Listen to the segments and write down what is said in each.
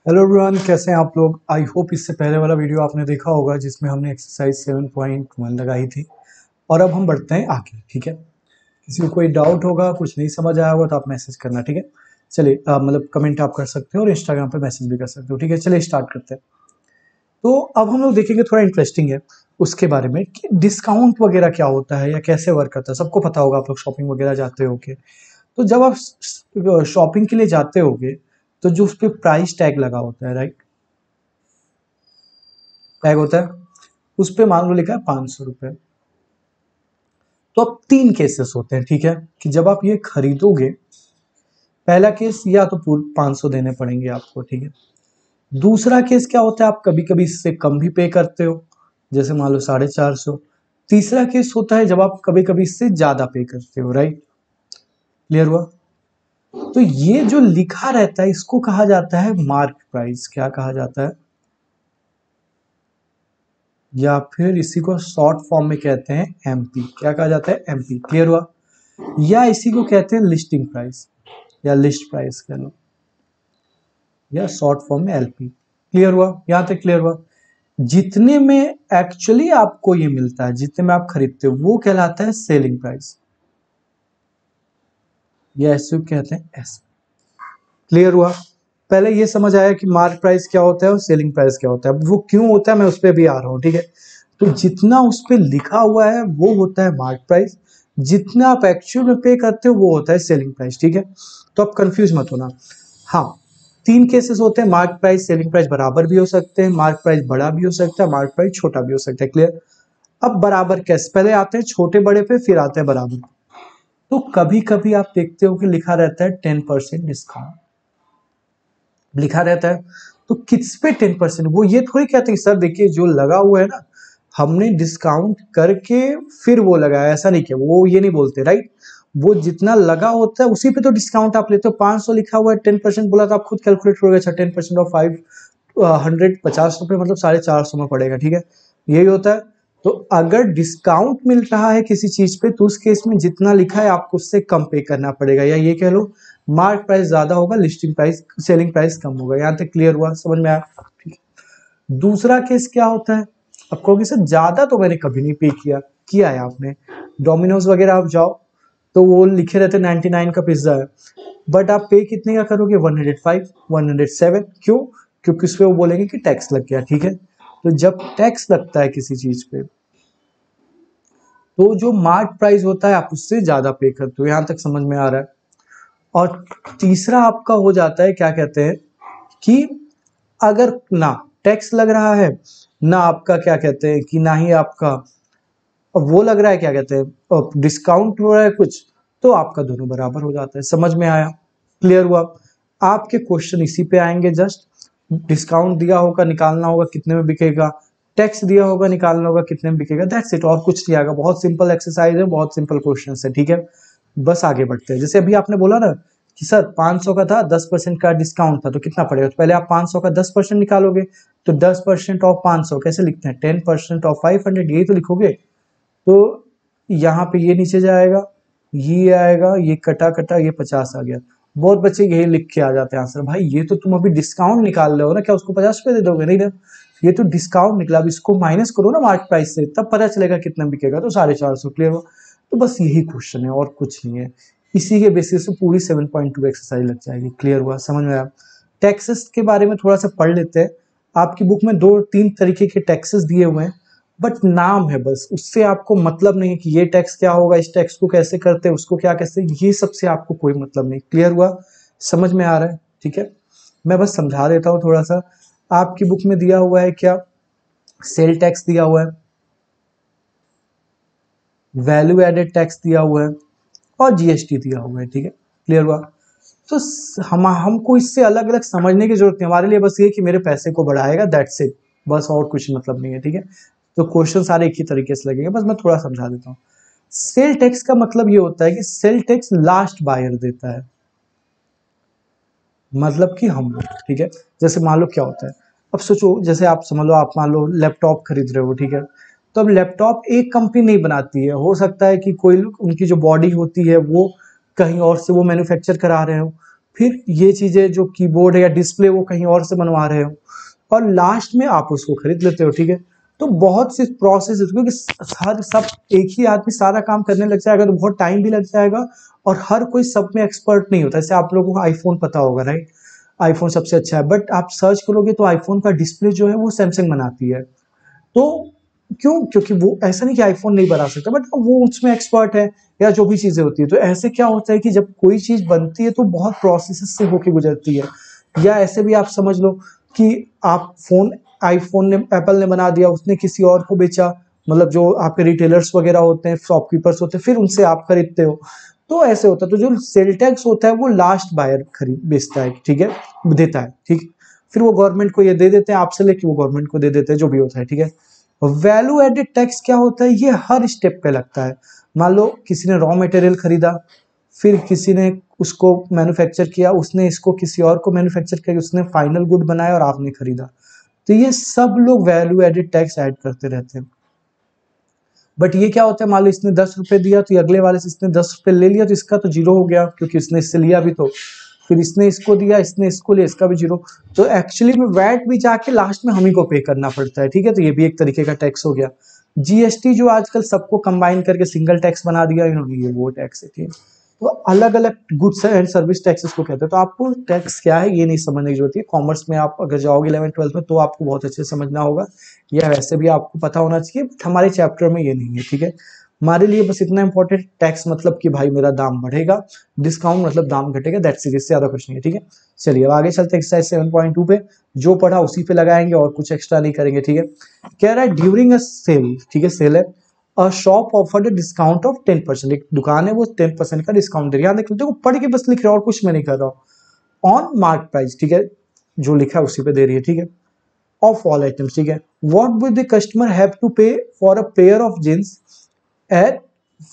Hello everyone, कैसे हैं आप लोग। आई होप इससे पहले वाला वीडियो आपने देखा होगा जिसमें हमने एक्सरसाइज 7.1 लगाई थी। और अब हम बढ़ते हैं आगे। ठीक है, किसी को कोई डाउट होगा, कुछ नहीं समझ आया होगा तो आप मैसेज करना। ठीक है, चलिए मतलब कमेंट आप कर सकते हो और इंस्टाग्राम पे मैसेज भी कर सकते हो। ठीक है, चलिए स्टार्ट करते हैं। तो अब हम लोग देखेंगे, थोड़ा इंटरेस्टिंग है उसके बारे में कि डिस्काउंट वगैरह क्या होता है या कैसे वर्क करता है। सबको पता होगा, आप लोग शॉपिंग वगैरह जाते होगे। तो जब आप शॉपिंग के लिए जाते होगे तो जो उस पर प्राइस टैग लगा होता है, राइट, टैग होता है, उस पे मान लो लिखा है 500 रुपये। तो अब तीन केसेस होते हैं। ठीक है, कि जब आप ये खरीदोगे, पहला केस या तो 500 देने पड़ेंगे आपको। ठीक है, दूसरा केस क्या होता है, आप कभी कभी इससे कम भी पे करते हो, जैसे मान लो 450। तीसरा केस होता है जब आप कभी कभी इससे ज्यादा पे करते हो, राइट। क्लियर हुआ। तो ये जो लिखा रहता है इसको कहा जाता है मार्क प्राइस। क्या कहा जाता है, या फिर इसी को शॉर्ट फॉर्म में कहते हैं एमपी। क्या कहा जाता है, एमपी। क्लियर हुआ। या इसी को कहते हैं लिस्टिंग प्राइस या लिस्ट प्राइस कह लो, या शॉर्ट फॉर्म में एलपी। क्लियर हुआ, यहां तक क्लियर हुआ। जितने में एक्चुअली आपको ये मिलता है, जितने में आप खरीदते हो, वो कहलाता है सेलिंग प्राइस, या ऐसे कहते हैं एस। क्लियर हुआ। पहले ये समझ आया कि मार्क प्राइस क्या होता है और सेलिंग प्राइस क्या होता है। वो क्यों होता है मैं उस पर भी आ रहा हूँ। ठीक है, तो जितना उस पर लिखा हुआ है वो होता है मार्क प्राइस, जितना आप एक्चुअल में पे करते हो वो होता है सेलिंग प्राइस। ठीक है, तो आप कंफ्यूज मत होना। हाँ, तीन केसेस होते हैं, मार्क प्राइस सेलिंग प्राइस बराबर भी हो सकते हैं, मार्क प्राइस बड़ा भी हो सकता है, मार्क प्राइस छोटा भी हो सकता है। क्लियर। अब बराबर कैसे, पहले आते हैं छोटे बड़े पे, फिर आते हैं बराबर। तो कभी कभी आप देखते हो कि लिखा रहता है 10% डिस्काउंट लिखा रहता है। तो किस पे 10%, वो ये थोड़ी कहते हैं सर देखिए जो लगा हुआ है ना, हमने डिस्काउंट करके फिर वो लगाया, ऐसा नहीं किया, वो ये नहीं बोलते, राइट। वो जितना लगा होता है उसी पे तो डिस्काउंट आप लेते हो। 500 लिखा हुआ है, 10% बोला तो आप खुद कैलकुलेट करोगे। अच्छा, 10% ऑफ 500, 50 रुपये मतलब 450 में पड़ेगा। ठीक है, यही होता है। तो अगर डिस्काउंट मिल रहा है किसी चीज पे तो उस केस में जितना लिखा है आपको उससे कम पे करना पड़ेगा, या ये कह लो मार्क प्राइस ज्यादा होगा, लिस्टिंग प्राइस सेलिंग प्राइस कम होगा। यहां तक क्लियर हुआ, समझ में आया। ठीक है, दूसरा केस क्या होता है। अब कहोगे सर ज्यादा तो मैंने कभी नहीं पे किया। किया है आपने, डोमिनोज वगैरह आप जाओ तो वो लिखे रहते 99 का पिज्जा है, बट आप पे कितने का करोगे, 105, 107। क्यों, क्योंकि उस पर वो बोलेंगे कि टैक्स लग गया। ठीक है, तो जब टैक्स लगता है किसी चीज पे तो जो मार्क प्राइस होता है आप उससे ज्यादा पे करते हो। यहां तक समझ में आ रहा है। और तीसरा आपका हो जाता है, क्या कहते हैं कि अगर ना टैक्स लग रहा है, ना आपका क्या कहते हैं कि ना ही आपका वो लग रहा है, क्या कहते हैं डिस्काउंट हो रहा है कुछ, तो आपका दोनों बराबर हो जाता है। समझ में आया, क्लियर हुआ। आपके क्वेश्चन इसी पे आएंगे। जस्ट डिस्काउंट दिया होगा, निकालना होगा कितने में बिकेगा, टैक्स दिया होगा, निकालना होगा कितने में बिकेगा, दैट्स इट। और कुछ नहीं आएगा। बहुत सिंपल एक्सरसाइज है, बहुत सिंपल क्वेश्चन है। ठीक है, बस आगे बढ़ते हैं। जैसे अभी आपने बोला ना कि सर 500 का था, 10% का डिस्काउंट था, तो कितना पड़ेगा। तो पहले आप 500 का 10% निकालोगे, तो 10% ऑफ 500 कैसे लिखते हैं, 10% ऑफ 500, यही तो लिखोगे। तो यहाँ पे ये नीचे जाएगा, ये आएगा, ये कटा कटा, ये 50 आ गया। बहुत बच्चे यही लिख के आ जाते हैं आंसर। भाई ये तो तुम अभी डिस्काउंट निकाल रहे हो ना, क्या उसको 50 रुपए दे दोगे, नहीं ना, ये तो डिस्काउंट निकला। अब इसको माइनस करो ना मार्क प्राइस से, तब पता चलेगा कितना बिकेगा। तो 450। क्लियर हो। तो बस यही क्वेश्चन है और कुछ नहीं है। इसी के बेसिस पे पूरी 7.2 एक्सरसाइज लग जाएगी। क्लियर हुआ, समझ में आया। टैक्सेस के बारे में थोड़ा सा पढ़ लेते हैं। आपकी बुक में 2-3 तरीके के टैक्सेस दिए हुए हैं, बट नाम है बस, उससे आपको मतलब नहीं है कि ये टैक्स क्या होगा, इस टैक्स को कैसे करते हैं, उसको क्या कहते हैं, ये सबसे आपको कोई मतलब नहीं। क्लियर हुआ, समझ में आ रहा है। ठीक है, मैं बस समझा देता हूँ थोड़ा सा। आपकी बुक में दिया हुआ है क्या, सेल टैक्स दिया हुआ है, वैल्यू एडेड टैक्स दिया हुआ है, और जीएसटी दिया हुआ है। ठीक है, क्लियर हुआ। तो हमको इससे अलग अलग समझने की जरूरत नहीं। हमारे लिए बस ये कि मेरे पैसे को बढ़ाएगा, दैट्स इट, बस, और कुछ मतलब नहीं है। ठीक है, तो क्वेश्चन सारे एक ही तरीके से लगेंगे, बस मैं थोड़ा समझा देता हूँ। सेल टैक्स का मतलब ये होता है कि सेल टैक्स लास्ट बायर देता है, मतलब कि हम लोग। ठीक है, जैसे मान लो क्या होता है, अब सोचो, जैसे आप समझ लो, आप मान लो लैपटॉप खरीद रहे हो। ठीक है, तो अब लैपटॉप एक कंपनी नहीं बनाती है, हो सकता है कि कोई उनकी जो बॉडी होती है वो कहीं और से वो मैन्युफैक्चर करा रहे हो, फिर ये चीजें जो कीबोर्ड है या डिस्प्ले वो कहीं और से बनवा रहे हो, और लास्ट में आप उसको खरीद लेते हो, ठीक है। तो बहुत सी प्रोसेस है, क्योंकि हर सब एक ही आदमी सारा काम करने लग जाएगा तो बहुत टाइम भी लग जाएगा, और हर कोई सब में एक्सपर्ट नहीं होता। जैसे आप लोगों को आईफोन पता होगा, राइट, आईफोन सबसे अच्छा है, बट आप सर्च करोगे तो आईफोन का डिस्प्ले जो है वो सैमसंग बनाती है। तो क्यों? क्योंकि वो ऐसा नहीं कि आईफोन नहीं बना सकता, बट वो उसमें एक्सपर्ट है, या जो भी चीजें होती है। तो ऐसे क्या होता है कि जब कोई चीज बनती है तो बहुत प्रोसेस से होके गुजरती है। या ऐसे भी आप समझ लो कि आप फोन, आईफोन ने, एप्पल ने बना दिया, उसने किसी और को बेचा, मतलब जो आपके रिटेलर्स वगैरह होते हैं, शॉपकीपर्स होते हैं, फिर उनसे आप खरीदते हो। तो ऐसे होता है। तो जो सेल टैक्स होता है वो लास्ट बायर खरीद बेचता है, ठीक है, देता है, ठीक। फिर वो गवर्नमेंट को ये दे देते हैं, आपसे लेके वो गवर्नमेंट को दे देते हैं, जो भी होता है, ठीक है। वैल्यू एडेड टैक्स क्या होता है? ये हर स्टेप पे लगता है। मान लो किसी ने रॉ मटेरियल खरीदा, फिर किसी ने उसको मैन्युफैक्चर किया, उसने इसको किसी और को मैन्युफैक्चर किया, उसने फाइनल गुड बनाया और आपने खरीदा। तो ये सब लोग वैल्यू एडेड टैक्स ऐड करते रहते हैं। बट ये क्या होता है, मान लो इसने 10 रुपए दिया तो ये अगले वाले से इसने 10 रुपए ले लिया, तो इसका तो जीरो हो गया क्योंकि इसने इससे लिया भी। तो फिर इसने इसको दिया, इसने इसको लिया, इसका भी जीरो। तो एक्चुअली में वैट भी जाके लास्ट में हम ही को पे करना पड़ता है, ठीक है। तो ये भी एक तरीके का टैक्स हो गया। जीएसटी जो आजकल सबको कंबाइन करके सिंगल टैक्स बना दिया इन्होंने, ये वो टैक्स है, ठीक है। तो अलग अलग गुड्स एंड सर्विस टैक्सेस को कहते हैं। तो आपको टैक्स क्या है ये नहीं समझने की जरूरत है। कॉमर्स में आप अगर जाओगे 11th-12th में तो आपको बहुत अच्छे से समझना होगा, या वैसे भी आपको पता होना चाहिए, बट हमारे चैप्टर में ये नहीं है, ठीक है। हमारे लिए बस इतना इंपॉर्टेंट, टैक्स मतलब कि भाई मेरा दाम बढ़ेगा, डिस्काउंट मतलब दाम घटेगा, दैट्स इट, इससे ज्यादा कुछ नहीं है, ठीक है। चलिए अब आगे चलते हैं एक्सरसाइज 7.2 पे। जो पढ़ा उसी पे लगाएंगे और कुछ एक्स्ट्रा नहीं करेंगे, ठीक है। कह रहा है ड्यूरिंग अ सेल, ठीक है, सेल है, अ शॉप ऑफर्ड डिस्काउंट ऑफ 10%। एक दुकान है वो 10% का डिस्काउंट दे रही है। यहाँ देख लो, पढ़ के बस लिख रहा है और कुछ मैं नहीं कर रहा हूँ। ऑन मार्क प्राइस, ठीक है, जो लिखा है उसी पे दे रही है, ठीक है, ऑफ ऑल आइटम्स, ठीक है। What would the customer have to pay for a pair of jeans at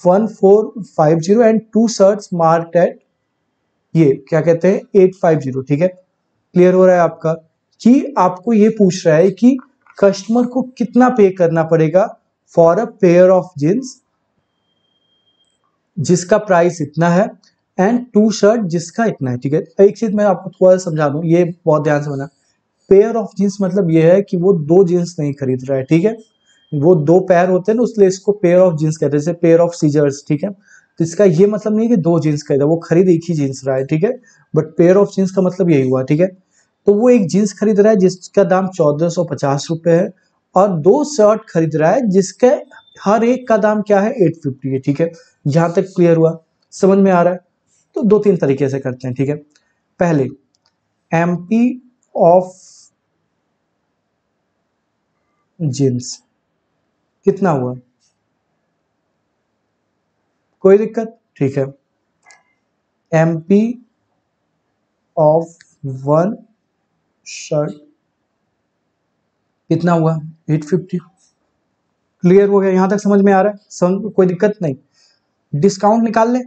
1450 and two shirts marked at, ये क्या कहते हैं, 850, ठीक है। क्लियर हो रहा है आपका कि आपको ये पूछ रहा है कि कस्टमर को कितना पे करना पड़ेगा for a pair of jeans जिसका प्राइस इतना है, एंड टू शर्ट जिसका इतना है, ठीक है। एक चीज मैं आपको थोड़ा सा समझा दूं, ये बहुत ध्यान से समझना। पेयर ऑफ जींस मतलब ये है कि वो दो जींस नहीं खरीद रहा है, ठीक है। वो दो पैर होते हैं ना, इसलिए इसको पेयर ऑफ जींस कहते हैं, जैसे पेयर ऑफ सीजर्स, ठीक है। तो इसका ये मतलब नहीं कि दो जींस खरीदा, वो खरीद एक ही जींस रहा है, ठीक है। बट पेयर ऑफ जींस का मतलब यही हुआ, ठीक है। तो वो एक जींस खरीद रहा है जिसका दाम 1450 रुपए है, और दो शर्ट खरीद रहा है जिसके हर एक का दाम क्या है, 850 है, ठीक है। जहां तक क्लियर हुआ, समझ में आ रहा है? तो दो तीन तरीके से करते हैं, ठीक है। पहले एमपी ऑफ जींस कितना हुआ, कोई दिक्कत, ठीक है। एमपी ऑफ वन शर्ट कितना हुआ, 850। क्लियर हो गया? यहां तक समझ में आ रहा है? समझ, कोई दिक्कत नहीं। डिस्काउंट निकाल ले,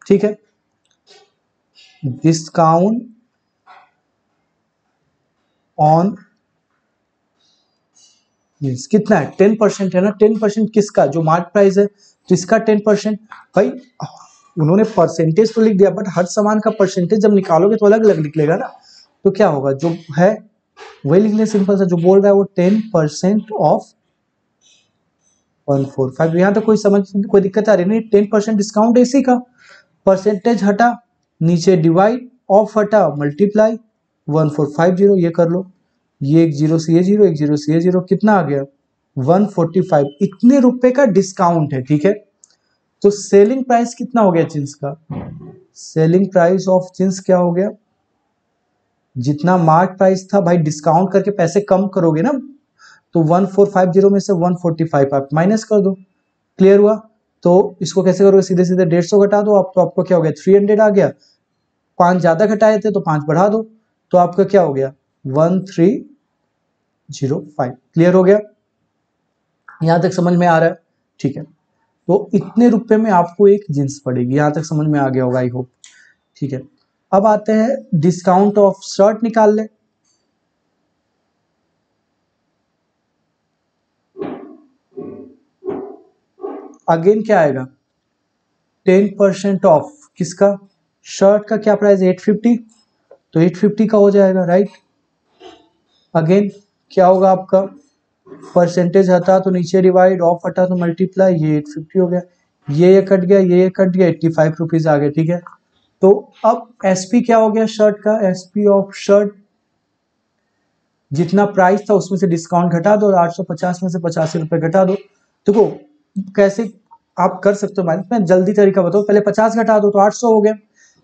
ठीक है। डिस्काउंट ऑन मीन्स कितना है, 10% है ना। 10% किसका, जो मार्क प्राइस है, तो इसका 10%। भाई उन्होंने परसेंटेज तो लिख दिया, बट हर सामान का परसेंटेज जब निकालोगे तो अलग अलग निकलेगा ना। तो क्या होगा, जो है वही लिख ले, सिंपल सा। जो बोल रहा है वो 10% ऑफ 145। यहाँ तो कोई समझ, कोई दिक्कत आ रही नहीं। 10% डिस्काउंट है इसी का, परसेंटेज हटा, नीचे डिवाइड, ऑफ हटा, मल्टीप्लाई, 1450 ये कर लो। ये एक जीरो से ये जीरो, एक जीरो से ये जीरो, कितना आ गया, 145। इतने रुपए का डिस्काउंट है, ठीक है। तो सेलिंग प्राइस कितना हो गया जींस का, सेलिंग प्राइस ऑफ जींस क्या हो गया, जितना मार्क प्राइस था, भाई डिस्काउंट करके पैसे कम करोगे ना, तो 1450 में से 145 आप माइनस कर दो। क्लियर हुआ? तो इसको कैसे करोगे, सीधे सीधे 150 घटा दो आप, तो आपको क्या हो गया, 300 आ गया। 5 ज्यादा घटाए थे तो 5 बढ़ा दो, तो आपका क्या हो गया, 1305। क्लियर हो गया? यहां तक समझ में आ रहा है? ठीक है। तो इतने रुपए में आपको एक जींस पड़ेगी, यहां तक समझ में आ गया होगा, आई होप। ठीक है। अब आते हैं डिस्काउंट ऑफ शर्ट निकाल ले। अगेन क्या आएगा, 10% ऑफ किसका, शर्ट का क्या प्राइस 850, तो 850 का हो जाएगा, राइट। अगेन क्या होगा आपका, परसेंटेज हटा तो नीचे डिवाइड, ऑफ हटा तो मल्टीप्लाई, ये 850 हो गया, ये कट गया, ये कट गया, 85 रुपीज आ गया, ठीक है। तो अब एसपी क्या हो गया शर्ट का, एसपी ऑफ शर्ट जितना प्राइस था उसमें से डिस्काउंट घटा दो और 850 में से 85 रुपए घटा दो। देखो कैसे आप कर सकते हो माइनस, मैं जल्दी तरीका बताओ, पहले 50 घटा दो तो 800 हो गया,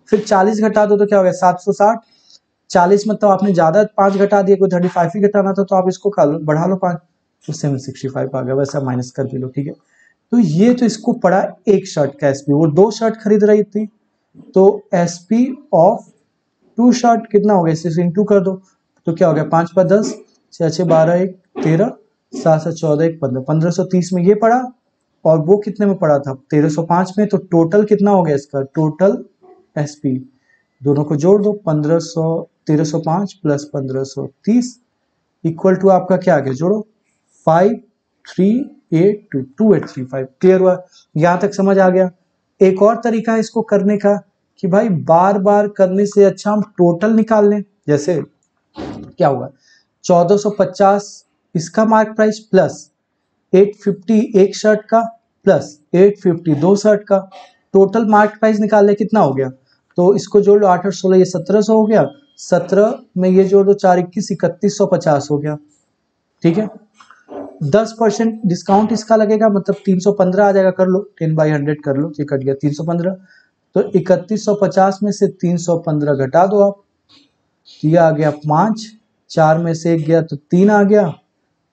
फिर 40 घटा दो तो क्या हो गया 760, 40 मतलब आपने ज्यादा 5 घटा दिया, कोई 35 ही घटाना था तो आप इसको खा लो, बढ़ा लो 5 तो 765 आ गया, वैसा माइनस कर भी लो, ठीक है। तो ये तो इसको पड़ा एक शर्ट का एसपी, वो 2 शर्ट खरीद रही थी, तो एसपी ऑफ 2 शर्ट कितना हो गया, इसे इंटू कर दो, तो क्या हो गया 5 पर 10, 6 6 12 1 13, 7 7 14 1 15, 1530 में ये पड़ा, और वो कितने में पड़ा था 1305 में, तो टोटल कितना हो गया इसका, टोटल एसपी दोनों को जोड़ दो, 1500 1305 प्लस 1530 इक्वल टू आपका क्या आ गया, जोड़ो 5382 2835। क्लियर हुआ, यहां तक समझ आ गया। एक और तरीका है इसको करने का कि भाई बार बार करने से अच्छा हम टोटल निकाल लें, जैसे क्या होगा 1450 इसका मार्क प्राइस प्लस 850 एक शर्ट का प्लस 850 दो शर्ट का, टोटल मार्क प्राइस निकाल ले कितना हो गया, तो इसको जोड़ लो 8 और 16 ये 1700 हो गया, 17 में ये जोड़ दो 4 21 3150 हो गया, ठीक है। 10% डिस्काउंट इसका लगेगा मतलब 315 आ जाएगा, कर लो 10/100 कर लो, ये कट गया 315, तो 3150 में से 315 घटा दो आप, ये आ गया 5, 4 में से 1 गया तो 3 आ गया,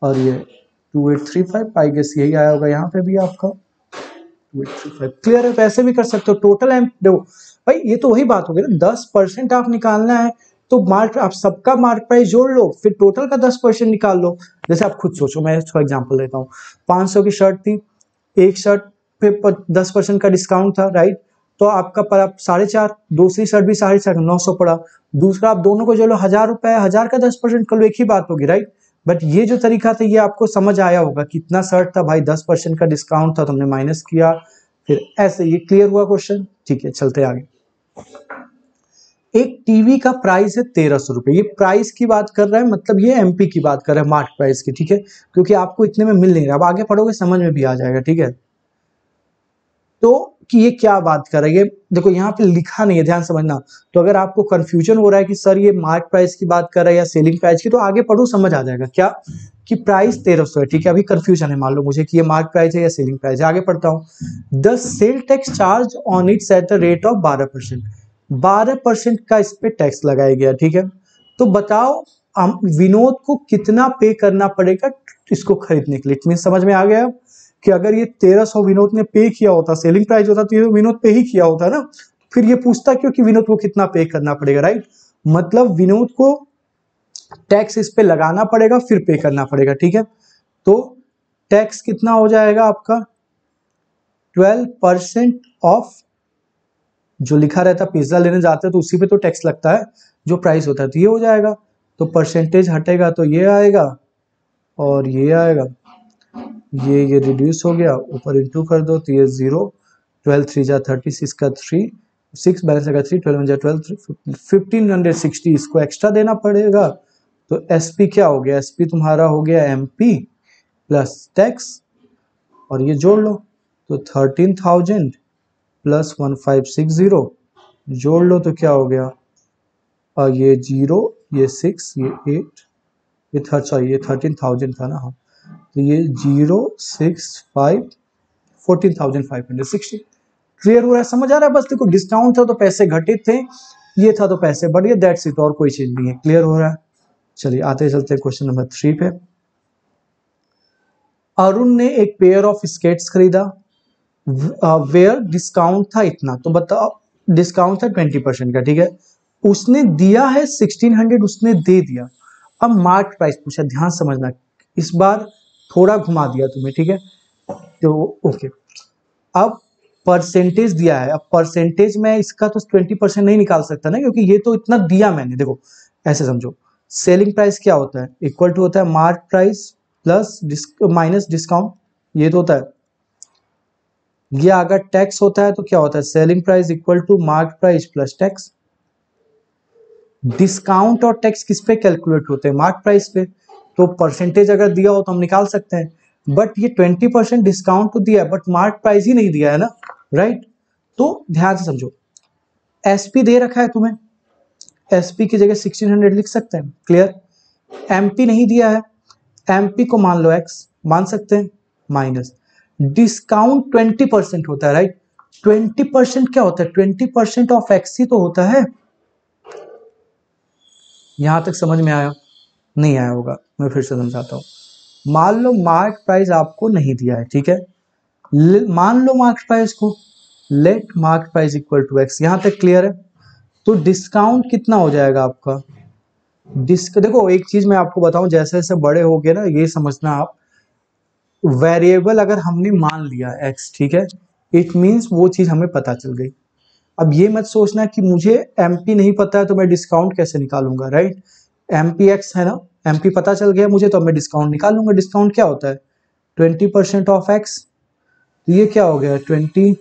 और ये 2835 आई गेस यही आया होगा यहाँ पे भी आपका 2835। क्लियर है, वैसे भी कर सकते हो टोटल एम, देखो भाई ये तो वही बात हो गई ना, 10% आप निकालना है तो मार्क आप सबका मार्क प्राइस जोड़ लो, फिर टोटल का 10% निकाल लो। जैसे आप खुद सोचो, मैं इसका एग्जांपल देता हूँ, 500 की शर्ट थी, एक शर्ट पे 10% का डिस्काउंट था, राइट, तो आपका पड़ा 4.5, दूसरी शर्ट भी 4.5 900 पड़ा, दूसरा आप दोनों को जो लो 1000 रुपए, 1000 का 10% कर लो, एक ही बात होगी, राइट। बट ये जो तरीका था ये आपको समझ आया होगा, कितना शर्ट था भाई 10% का डिस्काउंट था तो हमने माइनस किया, फिर ऐसे, ये क्लियर हुआ क्वेश्चन, ठीक है चलते आगे। एक टीवी का प्राइस है 1300 रुपए, ये प्राइस की बात कर रहा है, मतलब ये एमपी की बात कर रहा है मार्क प्राइस की, ठीक है, क्योंकि आपको इतने में मिल नहीं रहा, अब आगे पढ़ोगे समझ में भी आ जाएगा, ठीक है। तो कि ये क्या बात कर रहा है, ये देखो यहाँ पे लिखा नहीं है, ध्यान समझना, तो अगर आपको कंफ्यूजन हो रहा है कि सर ये मार्क प्राइस की बात कर रहा है या सेलिंग प्राइस की, तो आगे पढ़ो समझ आ जाएगा, क्या कि प्राइस 1300 है, ठीक है, अभी कंफ्यूजन है मान लो मुझे कि ये मार्क प्राइस है या सेलिंग प्राइस है, आगे पढ़ता हूँ। The sale tax charge on it's at the rate of 12%, 12% का इस पे टैक्स लगाया गया, ठीक है। तो बताओ विनोद को कितना पे करना पड़ेगा इसको खरीदने के लिए, इतनी समझ में आ गया कि अगर ये 1300 विनोद ने पे किया होता, सेलिंग प्राइस होता तो ये विनोद पे ही किया होता ना, फिर ये पूछता क्यों कि विनोद को कितना पे करना पड़ेगा, राइट, मतलब विनोद को टैक्स इस पे लगाना पड़ेगा फिर पे करना पड़ेगा, ठीक है। तो टैक्स कितना हो जाएगा आपका 12% ऑफ, जो लिखा रहता है पिज्जा लेने जाते हैं तो उसी पे तो टैक्स लगता है जो प्राइस होता है, तो ये हो जाएगा, तो परसेंटेज हटेगा तो ये आएगा और ये आएगा, ये रिड्यूस हो गया, ऊपर इंटू कर दो तो ये 0, 12 3 जा 36 का 3 6 बैलेंस का 3 12 जा 12 1560 इसको एक्स्ट्रा देना पड़ेगा, तो एसपी क्या हो गया, एसपी तुम्हारा हो गया एमपी प्लस टैक्स, और ये जोड़ लो तो 13,000 प्लस 1560 जोड़ लो तो क्या हो गया, और ये 0 ये 6 ये 8 ये सॉरी ये 13,000 था ना, हाँ, तो ये 0 6 5 14,560। क्लियर हो रहा है, समझ आ रहा है, बस देखो डिस्काउंट था तो पैसे घटित थे, ये था तो पैसे बढ़ गए, दैट्स इट, और कोई चीज नहीं है। क्लियर हो रहा है, चलिए आते चलते हैं क्वेश्चन नंबर 3 पे। अरुण ने एक पेयर ऑफ स्केट्स खरीदा, वेयर डिस्काउंट था इतना, तो बताओ डिस्काउंट था 20% का, ठीक है, उसने दिया है 1600, उसने दे दिया, अब मार्क प्राइस पूछा, ध्यान समझना, इस बार थोड़ा घुमा दिया तुम्हें, ठीक है, तो ओके, अब परसेंटेज दिया है, अब परसेंटेज में इसका तो 20% नहीं निकाल सकता ना, क्योंकि ये तो इतना दिया मैंने, देखो ऐसे समझो, सेलिंग प्राइस क्या होता है, इक्वल टू होता है mark price plus minus discount, ये तो होता है ये अगर टैक्स होता है तो क्या होता है, selling price equal to market price plus tax. Discount और टैक्स किस पे कैलकुलेट होते हैं, मार्केट प्राइस पे। तो परसेंटेज अगर दिया हो तो हम निकाल सकते हैं, बट ये 20% डिस्काउंट तो दिया है बट मार्केट प्राइस ही नहीं दिया है ना, राइट। तो ध्यान से समझो, एसपी दे रखा है तुम्हें, एसपी की जगह 1600 लिख सकते हैं, क्लियर। एमपी नहीं दिया है, एमपी को मान लो एक्स, मान सकते हैं, माइनस डिस्काउंट 20% होता है, राइट। 20% क्या होता है, 20% ऑफ एक्स ही तो होता है। यहां तक समझ में आया, नहीं आया होगा, मैं फिर से समझाता हूं। मान लो मार्केट प्राइस आपको नहीं दिया है, ठीक है, मान लो मार्केट प्राइस को, let market price equal to X, यहां तक क्लियर है। तो डिस्काउंट कितना हो जाएगा आपका, देखो एक चीज मैं आपको बताऊं, जैसे जैसे बड़े हो गए ना, ये समझना आप, वेरिएबल अगर हमने मान लिया एक्स, ठीक है, इट मींस वो चीज हमें पता चल गई। अब ये मत सोचना कि मुझे एमपी नहीं पता है तो मैं डिस्काउंट कैसे निकालूंगा, राइट। एमपी एक्स है ना, एमपी पता चल गया मुझे तो मैं डिस्काउंट निकालूंगा। डिस्काउंट क्या होता है, 20% ऑफ एक्स। तो ये क्या हो गया, 21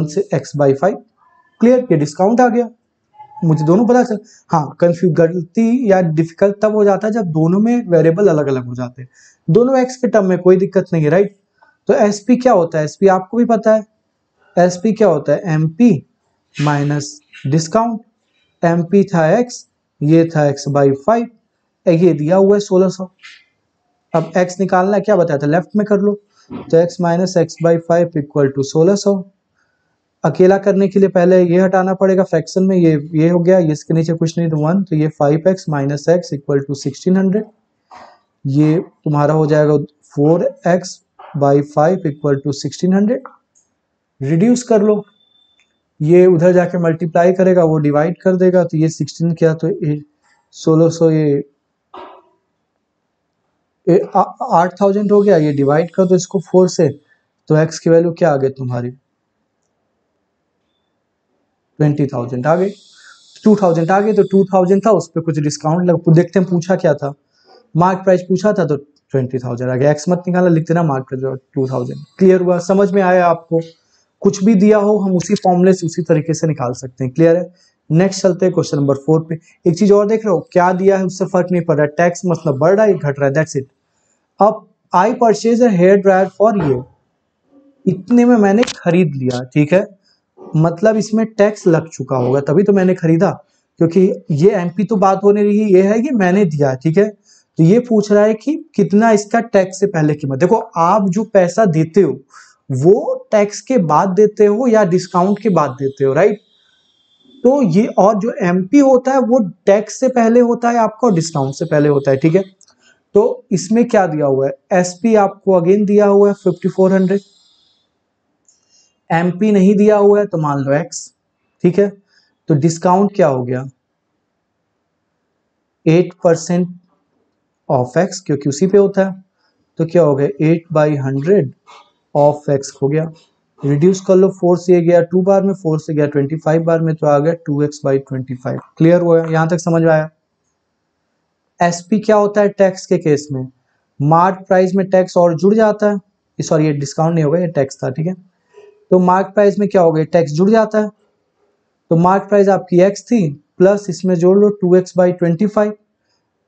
से x/5, क्लियर, ये डिस्काउंट आ गया, मुझे दोनों पता चल। हाँ, कंफ्यूज गलती या डिफिकल्ट तब हो जाता है जब दोनों में वेरिएबल अलग अलग हो जाते हैं, दोनों एक्स के टर्म में कोई दिक्कत नहीं है, राइट। तो एसपी क्या होता है, एसपी आपको भी पता है, एसपी क्या होता है, एमपी माइनस डिस्काउंट। एमपी था एक्स, ये था x/5, ये दिया हुआ है 1600। अब x निकालना है, क्या बताया था, लेफ्ट में कर लो। तो x minus x/5 equal to 1600। अकेला करने के लिए पहले ये हटाना पड़ेगा फ्रैक्शन में, ये हो गया, ये इसके नीचे कुछ नहीं तो 1, तो ये 5x minus x equal to 1600। ये तुम्हारा हो जाएगा 4x/5 इक्वल टू 1600। रिड्यूस कर लो, ये उधर जाके मल्टीप्लाई करेगा, वो डिवाइड कर देगा, तो ये 16 क्या, तो 1600, ये 8000 हो गया। ये डिवाइड कर दो इसको 4 से, तो x की वैल्यू क्या आ गई तुम्हारी, 20,000 आ गई। 2000 आ गई, तो 2000 था, उस पर कुछ डिस्काउंट लग, देखते हैं पूछा क्या था, मार्क प्राइस पूछा था, तो 20,000 आ गया। एक्स मत निकाला, लिख देना मार्क प्राइस 2000। क्लियर हुआ, समझ में आया आपको। कुछ भी दिया हो हम उसी फॉर्मूले से उसी तरीके से निकाल सकते हैं, क्लियर है। नेक्स्ट चलते हैं क्वेश्चन नंबर 4 पे। एक चीज और देख रहे हो, क्या दिया है उससे फर्क नहीं पड़ रहा है, टैक्स मतलब बढ़ रहा है घट रहा है, दैट्स इट। अब I purchase a hair dryer for ये, इतने में मैंने खरीद लिया, ठीक है, मतलब इसमें टैक्स लग चुका होगा तभी तो मैंने खरीदा, क्योंकि ये एमपी तो बात होने रही है, ये है कि मैंने दिया, ठीक है। तो ये पूछ रहा है कि कितना इसका टैक्स से पहले कीमत। देखो आप जो पैसा देते हो वो टैक्स के बाद देते हो या डिस्काउंट के बाद देते हो, राइट। तो ये, और जो एमपी होता है वो टैक्स से पहले होता है आपका और डिस्काउंट से पहले होता है, ठीक है। तो इसमें क्या दिया हुआ है, एसपी आपको अगेन दिया हुआ है 5400, एमपी नहीं दिया हुआ है तो मान लो एक्स, ठीक है। तो डिस्काउंट क्या हो गया, 8% ऑफ एक्स, क्योंकि उसी पे होता है, तो क्या हो गया 8/100 ऑफ एक्स हो गया। रिड्यूस कर लो, 4 से ये गया 2 बार में, 4 से गया 25 बार में, तो आ गया 2x/25। क्लियर हुआ, यहां तक समझ में आया। एसपी क्या होता है टैक्स के केस में, मार्क प्राइस में टैक्स और जुड़ जाता है, सॉरी ये डिस्काउंट नहीं होगा, ये टैक्स था, ठीक है। तो मार्क प्राइस में क्या हो गया, टैक्स जुड़ जाता है। तो मार्क प्राइस आपकी एक्स थी, प्लस इसमें जोड़ लो 2x/25।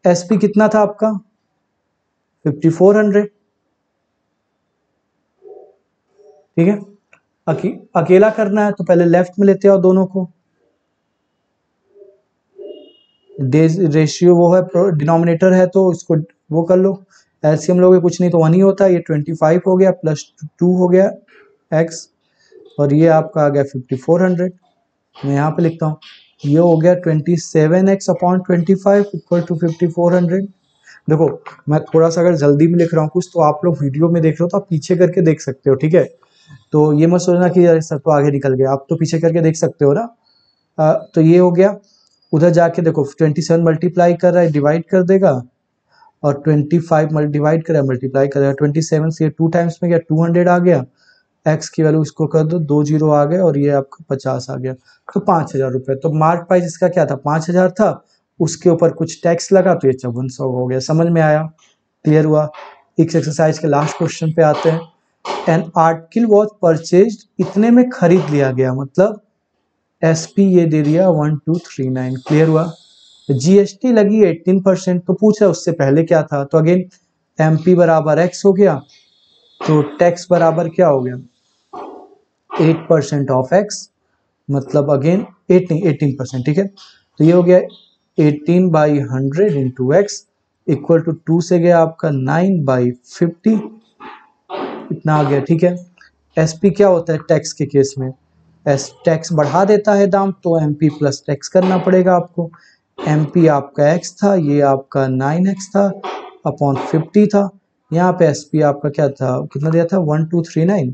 एसपी कितना था आपका 5400, ठीक है। अकेला करना है तो पहले लेफ्ट में लेते आओ दोनों को, रेशियो वो है, डिनोमिनेटर है तो इसको वो कर लो, एलसीएम लोगे कुछ नहीं तो 1 ही होता है। ये 25 हो गया प्लस 2 हो गया एक्स, और ये आपका आ गया 5400। मैं यहाँ पे लिखता हूँ, ये हो गया 27x/25 इक्वल टू 5400। देखो मैं थोड़ा सा अगर जल्दी में लिख रहा हूँ कुछ, तो आप लोग वीडियो में देख रहे हो तो आप पीछे करके देख सकते हो, ठीक है। तो ये मत सोचना कि यार सर तो आगे निकल गया, आप तो पीछे करके देख सकते हो ना। तो ये हो गया, उधर जाके देखो 27 मल्टीप्लाई कर रहा है, डिवाइड कर देगा, और 25 डिवाइड करेगा, मल्टीप्लाई करेगा। 27 से 2 टाइम्स में गया, 200 आ गया। एक्स की वैल्यू इसको कर दो, 2 जीरो आ गए, और ये आपका 50 आ गया, तो 5000 रुपये। तो मार्क प्राइस इसका क्या था, 5000 था, उसके ऊपर कुछ टैक्स लगा तो ये 5400 हो गया। समझ में आया, क्लियर हुआ। इस एक्सरसाइज के लास्ट क्वेश्चन पे आते हैं। एन आर्टिकल वॉज परचेज्ड, इतने में खरीद लिया गया, मतलब एसपी ये दे दिया 1239। क्लियर हुआ। जीएसटी लगी 18%, तो पूछा उससे पहले क्या था, तो अगेन एमपी बराबर एक्स हो गया, तो टैक्स बराबर क्या हो गया 8% ऑफ एक्स, मतलब अगेन 18%। ठीक है, तो ये हो गया 18/100 इंटू एक्स इक्वल टू 2 से गया आपका 9/50, इतना आ गया। ठीक है, एसपी क्या होता है टैक्स के केस में, एस टैक्स बढ़ा देता है दाम, तो एमपी प्लस टैक्स करना पड़ेगा आपको। एमपी आपका एक्स था, ये आपका 9x था अपॉन 50 था। यहाँ पे एसपी आपका क्या था, कितना दिया था 1239,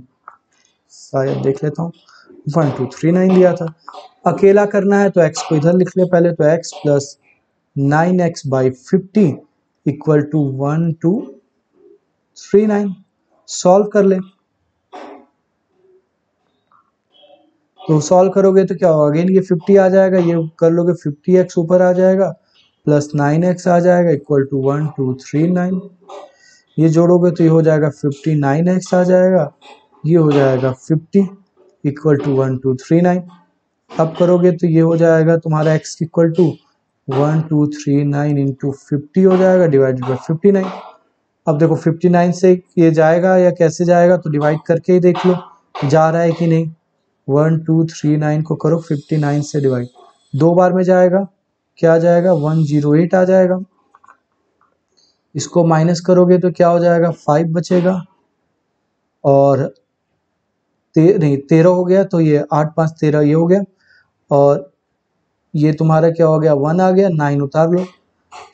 शायद देख लेता हूँ, 1239 दिया था। अकेला करना है तो x को इधर लिख ले पहले, तो x plus 9x/50 equal to 1239। Solve कर ले, तो सॉल्व करोगे तो क्या होगा, अगेन ये 50 आ जाएगा, ये कर लोगे 50x ऊपर आ जाएगा प्लस 9x आ जाएगा इक्वल टू 1239। ये जोड़ोगे तो ये हो जाएगा 59x आ जाएगा, ये हो जाएगा 50 इक्वल टू 1239। अब करोगे तो ये हो जाएगा तुम्हारा x इक्वल टू 1239 इंटू 50 हो जाएगा डिवाइडेड बाई 59। अब देखो 59 से ये जाएगा या कैसे जाएगा, तो डिवाइड करके ही देख लो जा रहा है कि नहीं। 1239 को करो 59 से डिवाइड, 2 बार में जाएगा, क्या आ जाएगा 108 आ जाएगा। इसको माइनस करोगे तो क्या हो जाएगा 5 बचेगा, और 13 हो गया, तो ये 8 5 13 ये हो गया, और ये तुम्हारा क्या हो गया 1 आ गया, 9 उतार लो,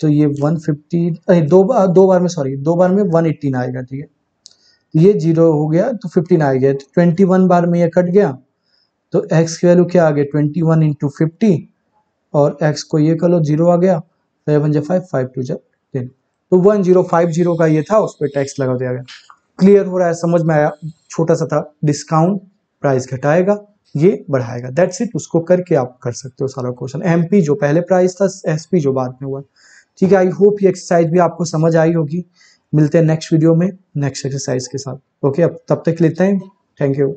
तो ये 150 दो बार में, सॉरी 2 बार में 118 आएगा। ठीक है, ये 0 हो गया तो 15 आ गया, तो 21 बार में ये कट गया, तो x की वैल्यू क्या आ गया 21 इंटू 50, और x को ये कर लो 0 आ गया, 7 जा 5 5 2 जा 10, तो 1050 का ये था, उस पर टैक्स लगा दिया गया। क्लियर हो रहा है, समझ में आया, छोटा सा था। डिस्काउंट प्राइस घटाएगा, ये बढ़ाएगा, दैट्स इट। उसको करके आप कर सकते हो सारा क्वेश्चन। एमपी जो पहले प्राइस था, एसपी जो बाद में हुआ। ठीक है, आई होप ये एक्सरसाइज भी आपको समझ आई होगी। मिलते हैं नेक्स्ट वीडियो में नेक्स्ट एक्सरसाइज के साथ। ओके, अब तब तक लेते हैं, थैंक यू।